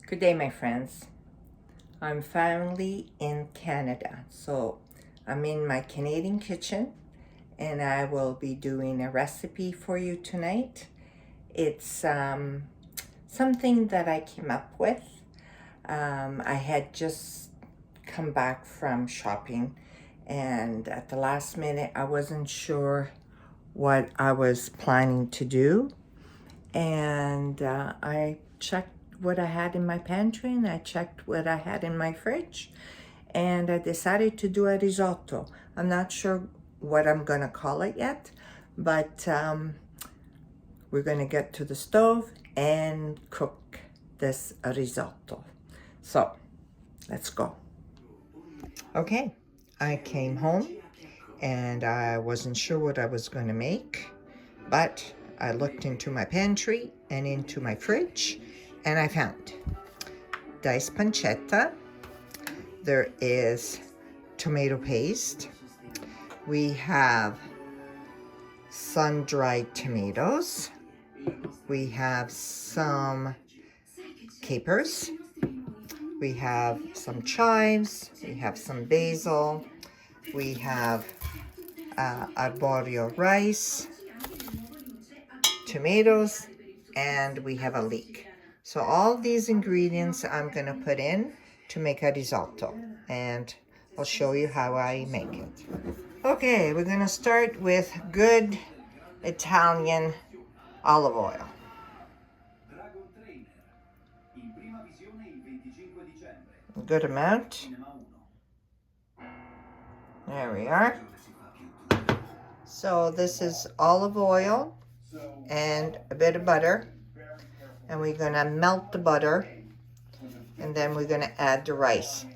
Good day, my friends. I'm finally in Canada, so I'm in my Canadian kitchen and I will be doing a recipe for you tonight. It's something that I came up with. I had just come back from shopping and at the last minute I wasn't sure what I was planning to do, and I checked what I had in my pantry and I checked what I had in my fridge, and I decided to do a risotto. I'm not sure what I'm gonna call it yet, but we're gonna get to the stove and cook this risotto. So let's go. Okay, I came home and I wasn't sure what I was going to make, but I looked into my pantry and into my fridge and I found diced pancetta. There is tomato paste. We have sun-dried tomatoes. We have some capers. We have some chives. We have some basil. We have arborio rice, tomatoes, and we have a leek. So all these ingredients I'm going to put in to make a risotto, and I'll show you how I make it. Okay, we're going to start with good Italian olive oil. A good amount. There we are. So this is olive oil and a bit of butter, and we're going to melt the butter, and then we're going to add the rice.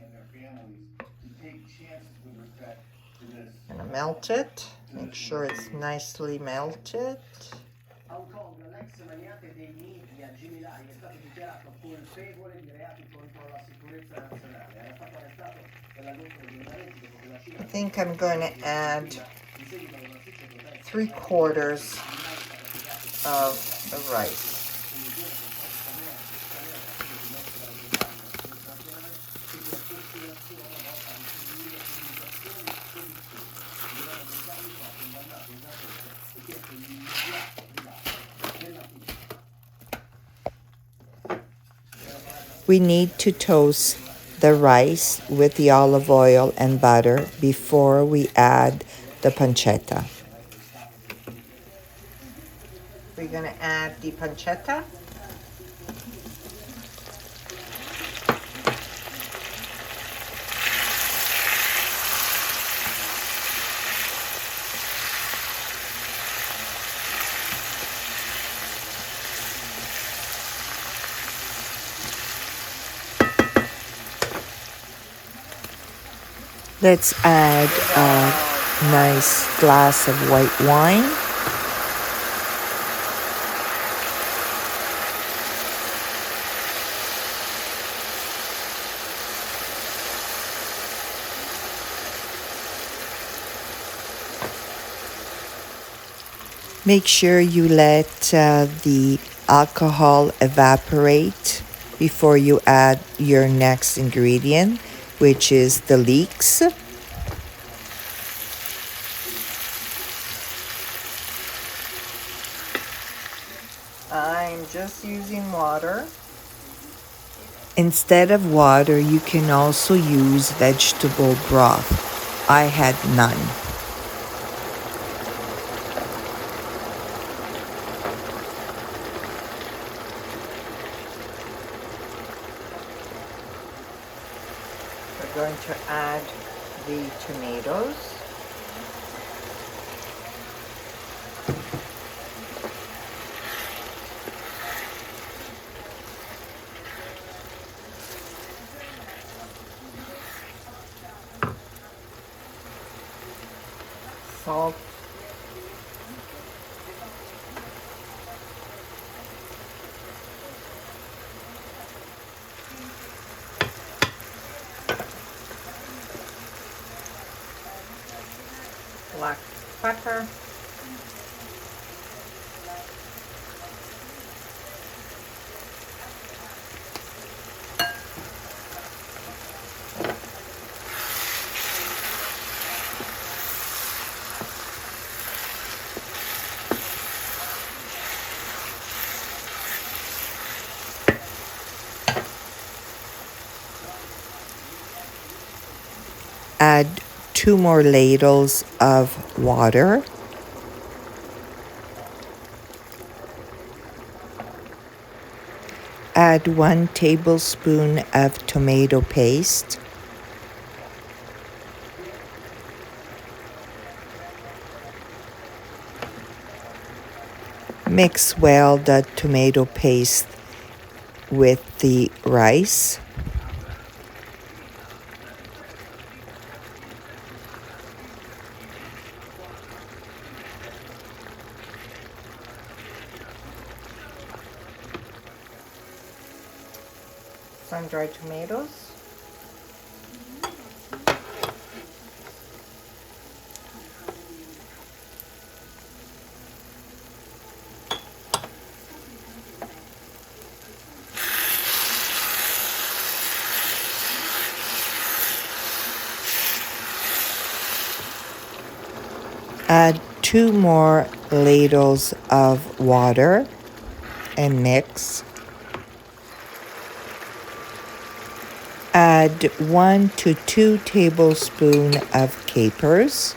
I'm going to melt it, make sure it's nicely melted. I think I'm going to add 3/4 of the rice. We need to toast the rice with the olive oil and butter before we add the pancetta. We're going to add the pancetta. Let's add a nice glass of white wine. Make sure you let the alcohol evaporate before you add your next ingredient, which is the leeks. I'm just using water. Instead of water, you can also use vegetable broth. I had none. We're going to add the tomatoes. Salt. Black pepper. Add 2 more ladles of water. Add 1 tablespoon of tomato paste. Mix well the tomato paste with the rice. Sun-dried tomatoes. Add 2 more ladles of water and mix. Add 1 to 2 tablespoons of capers.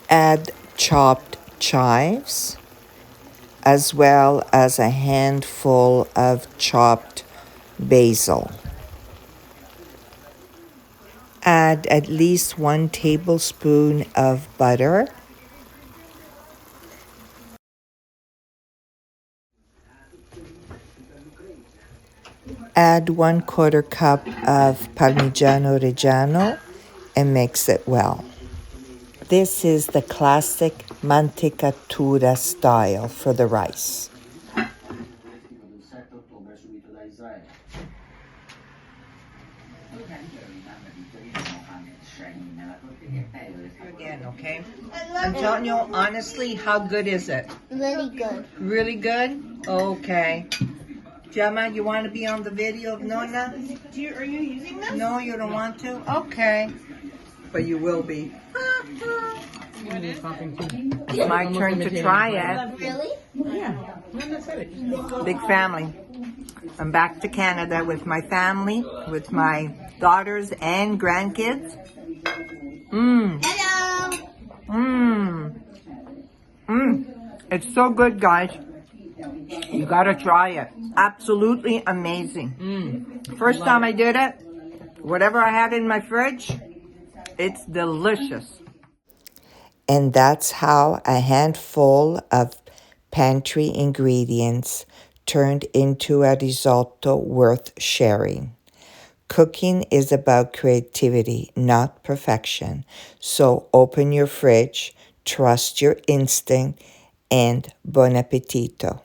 Add chopped chives, as well as a handful of chopped basil. Add at least 1 tablespoon of butter. Add 1/4 cup of Parmigiano Reggiano and mix it well. This is the classic mantecatura style for the rice. Again, okay? I'm telling you honestly, how good is it? Really good. Really good? Okay. Gemma, you want to be on the video of Nonna? Are you using this? No, you don't want to? Okay. But you will be. It's my turn to try it. Really? Yeah. Big family. I'm back to Canada with my family, with my daughters and grandkids. Hello. It's so good, guys. You gotta try it. Absolutely amazing. First time I did it, whatever I had in my fridge, it's delicious. And that's how a handful of pantry ingredients turned into a risotto worth sharing. Cooking is about creativity, not perfection. So open your fridge, trust your instinct, and buon appetito.